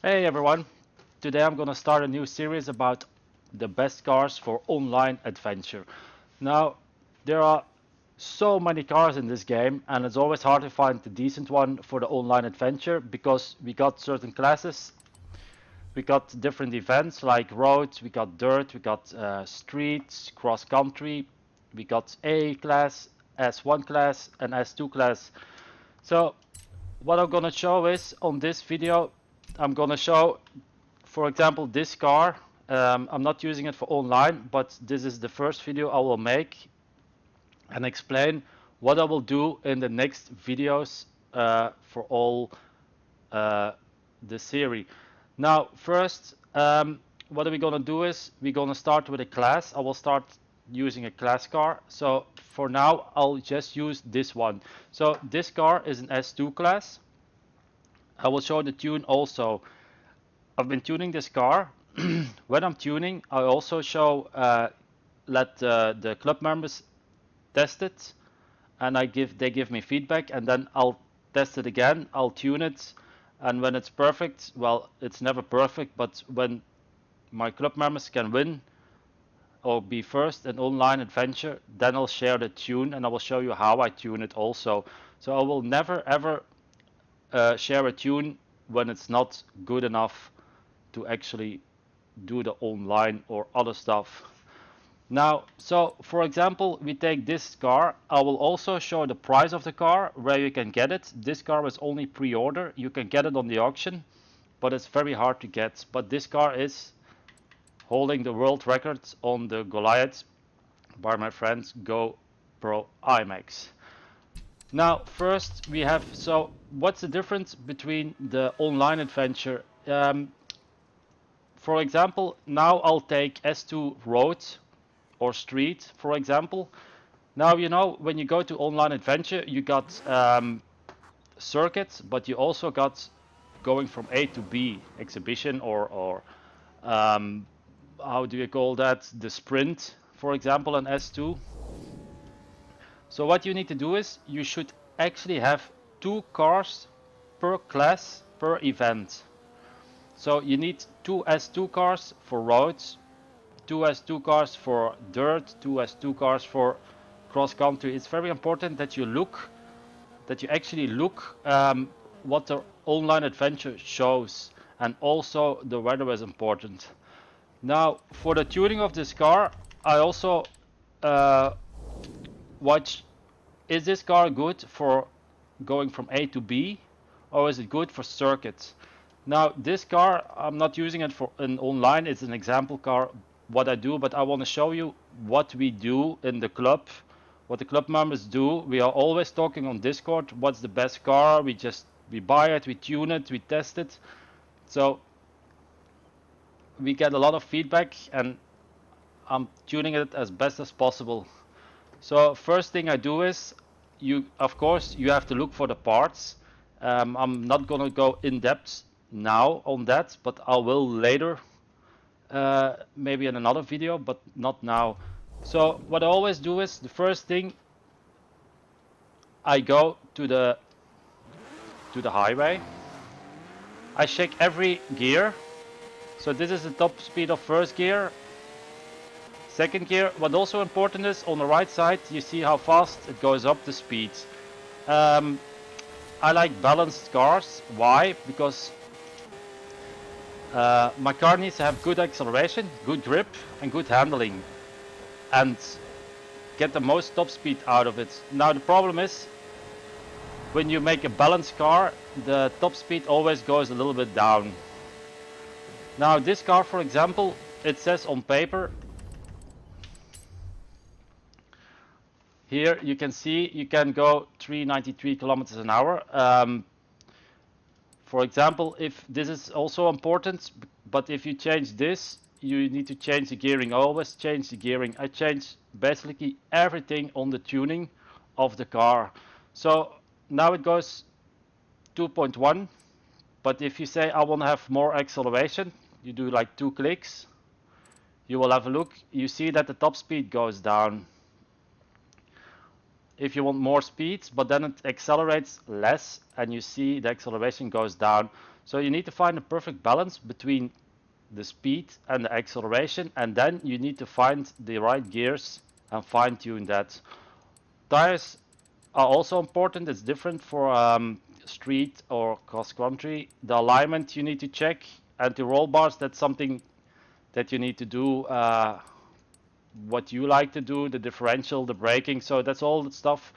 Hey everyone, today I'm gonna start a new series about the best cars for online adventure. Now, there are so many cars in this game and it's always hard to find the decent one for the online adventure because we got certain classes, we got different events like roads, we got dirt, we got streets, cross country, we got A class, S1 class and S2 class. So what I'm gonna show is on this video I'm gonna show, for example, this car. I'm not using it for online, but this is the first video I will make and explain what I will do in the next videos for all the series. Now, first, what are we gonna do is we're gonna start with a class. I will start using a class car. So for now, I'll just use this one. So this car is an S2 class. I will show the tune also. I've been tuning this car. When I'm tuning, I also show let the club members test it, and they give me feedback, and then I'll test it again. I'll tune it, and when it's perfect, well, it's never perfect, but when my club members can win or be first in online adventure, then I'll share the tune and I will show you how I tune it also. So I will never ever share a tune when it's not good enough to actually do the online or other stuff. Now, so for example, we take this car. I will also show the price of the car, where you can get it. This car is only pre-order. You can get it on the auction, but it's very hard to get. But this car is holding the world record on the Goliath by my friends GoPro IMAX. Now, first we have, so what's the difference between the online adventure? For example, now I'll take S2 road or street, for example. Now, you know, when you go to online adventure, you got circuits, but you also got going from A to B, exhibition or how do you call that? The sprint, for example, in S2. So what you need to do is you should actually have 2 cars per class per event. So you need 2 S2 cars for roads, 2 S2 cars for dirt, 2 S2 cars for cross country. It's very important that you actually look what the online adventure shows, and also the weather is important. Now, for the tuning of this car, I also watch, is this car good for going from A to B, or is it good for circuits? Now, this car, I'm not using it for an online, it's an example car, what I do, but I want to show you what we do in the club, what the club members do. We are always talking on Discord, what's the best car, we buy it, we tune it, we test it. So we get a lot of feedback and I'm tuning it as best as possible. So first thing I do is, of course you have to look for the parts. I'm not gonna go in depth now on that, but I will later, maybe in another video, but not now. So what I always do is, the first thing, I go to the highway. I check every gear. So this is the top speed of first gear. Second gear. What also important is, on the right side you see how fast it goes up the speed. I like balanced cars. Why? Because my car needs to have good acceleration, good grip and good handling, and get the most top speed out of it. Now the problem is, when you make a balanced car, the top speed always goes a little bit down. Now this car, for example, it says on paper, here you can see you can go 393 kilometers an hour. For example, if this is also important, but if you change this, you need to change the gearing. I always change the gearing. I change basically everything on the tuning of the car. So now it goes 2.1, but if you say I want to have more acceleration, you do like 2 clicks, you will have a look, you see that the top speed goes down. If you want more speed, but then it accelerates less, and you see the acceleration goes down. So you need to find a perfect balance between the speed and the acceleration, and then you need to find the right gears and fine tune that. Tires are also important. It's different for street or cross country. The alignment you need to check, and the roll bars, that's something that you need to do what you like to do, the differential, the braking. So that's all the stuff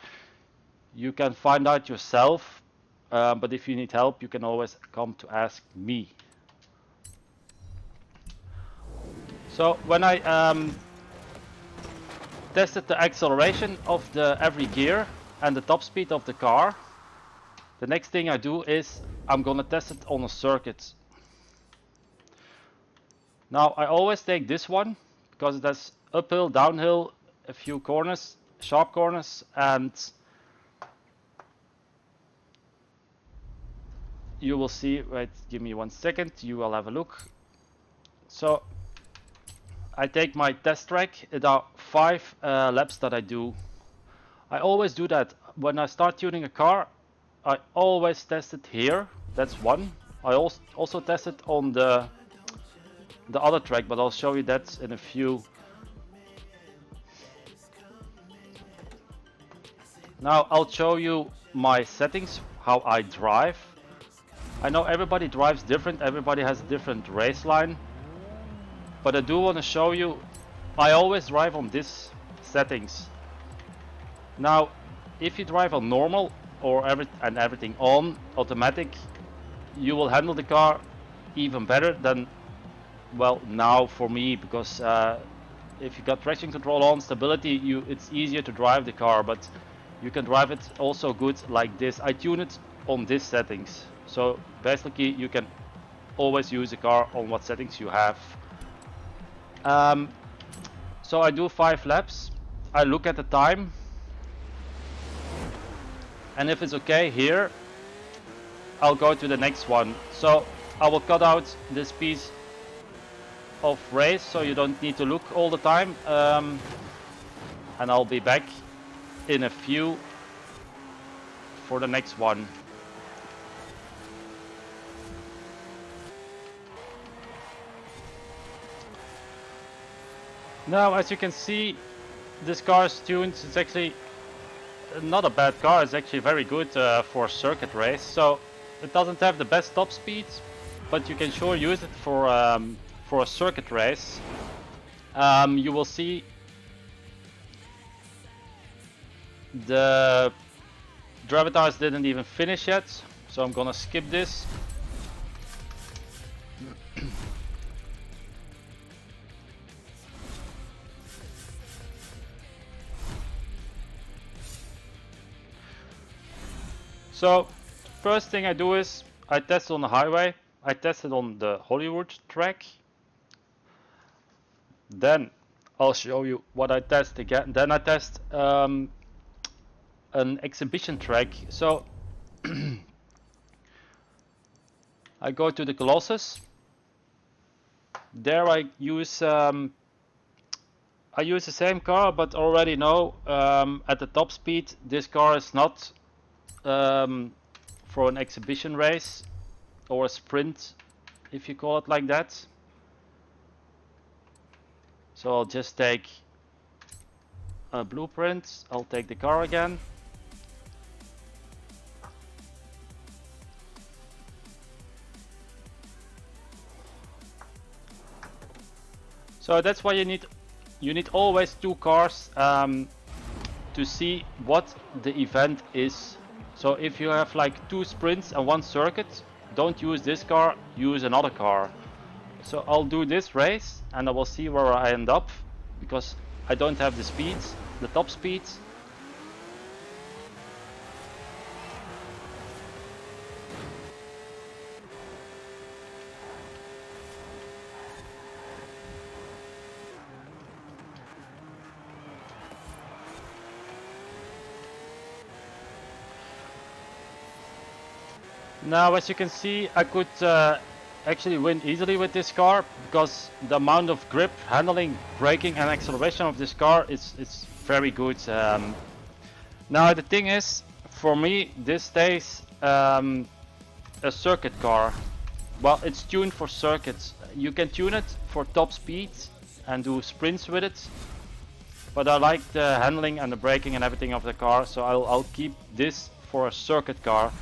you can find out yourself, but if you need help you can always come to ask me. So when I tested the acceleration of the every gear and the top speed of the car, the next thing I do is I'm gonna test it on a circuit. Now I always take this one because it has uphill, downhill, a few corners, sharp corners, and you will see, wait, give me 1 second, you will have a look. So I take my test track. There are 5 laps that I do. I always do that when I start tuning a car. I always test it here. That's one. I also test it on the other track, but I'll show you that in a few. Now I'll show you my settings, how I drive. I know everybody drives different, everybody has a different race line, but I do want to show you, I always drive on this settings. Now if you drive on normal or everything on automatic, you will handle the car even better than, well, now for me, because if you got traction control on, stability, it's easier to drive the car, but you can drive it also good like this. I tune it on these settings, so basically you can always use the car on what settings you have. So I do 5 laps. I look at the time, and if it's okay here, I'll go to the next one. So I will cut out this piece of race so you don't need to look all the time, and I'll be back in a few for the next one. Now as you can see, this car is tuned. It's actually not a bad car, it's actually very good for a circuit race. So it doesn't have the best top speed, but you can sure use it for a circuit race. You will see the Gravitas didn't even finish yet, so I'm gonna skip this. So first thing I do is I test on the highway. I tested on the Hollywood track. Then I'll show you what I test again. Then I test an exhibition track. So I go to the Colossus. There I use the same car, but already know at the top speed this car is not for an exhibition race or a sprint, if you call it like that. So I'll just take a blueprint. I'll take the car again. So that's why you need always 2 cars to see what the event is. So if you have like 2 sprints and 1 circuit, don't use this car, use another car. So I'll do this race and I will see where I end up, because I don't have the speeds, the top speeds. Now as you can see, I could actually win easily with this car, because the amount of grip, handling, braking and acceleration of this car is very good. Now the thing is, for me this stays a circuit car. well, it's tuned for circuits. You can tune it for top speed and do sprints with it. But I like the handling and the braking and everything of the car, so I'll keep this for a circuit car.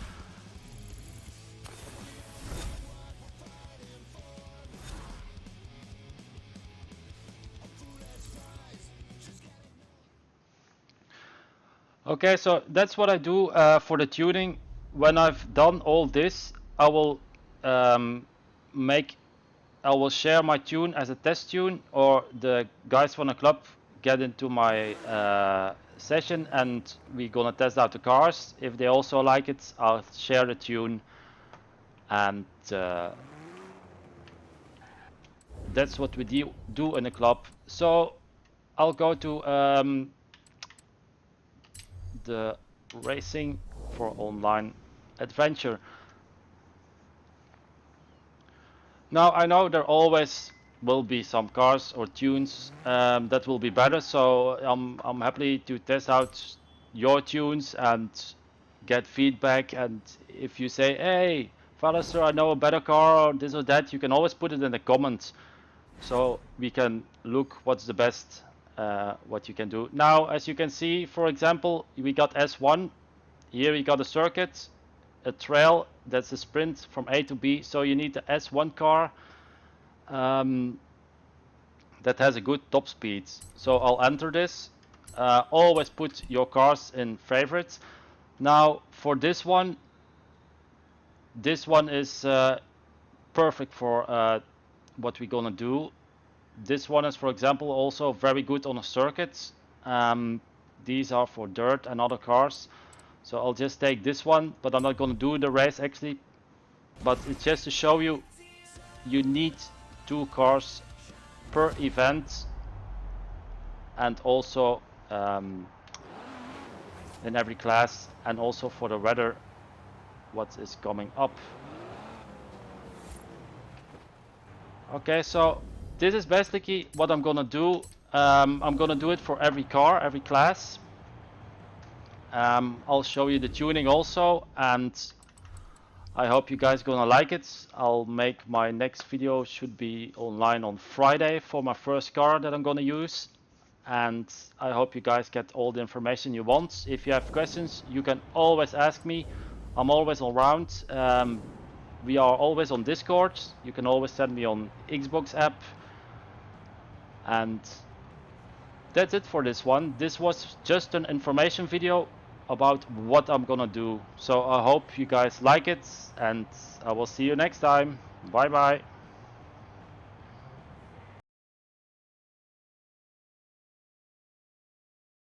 Okay, so that's what I do for the tuning. When I've done all this, I will um, make, I will share my tune as a test tune, or the guys from the club get into my session and we're gonna test out the cars. If they also like it, I'll share the tune, and that's what we do in the club. So I'll go to the racing for online adventure. Now I know there always will be some cars or tunes that will be better, so I'm happy to test out your tunes and get feedback. And if you say, hey, Valorster, I know a better car or this or that, you can always put it in the comments, so we can look what's the best what you can do. Now, as you can see, for example, we got S1. Here we got a circuit, a trail, that's a sprint from A to B. So you need the S1 car um, that has a good top speed. So I'll enter this. Always put your cars in favorites. Now for this one is perfect for what we're gonna do. This one is, for example, also very good on a circuit. These are for dirt and other cars. So I'll just take this one, but I'm not gonna do the race actually. But it's just to show you, you need 2 cars per event, and also in every class, and also for the weather, what is coming up. Okay, so this is basically what I'm gonna do. I'm gonna do it for every car, every class. I'll show you the tuning also, and I hope you guys gonna like it. I'll make my next video, should be online on Friday, for my first car that I'm gonna use. And I hope you guys get all the information you want. If you have questions, you can always ask me. I'm always around. We are always on Discord. You can always send me on Xbox app. And that's it for this one. This was just an information video about what I'm gonna do. So I hope you guys like it, and I will see you next time. Bye bye.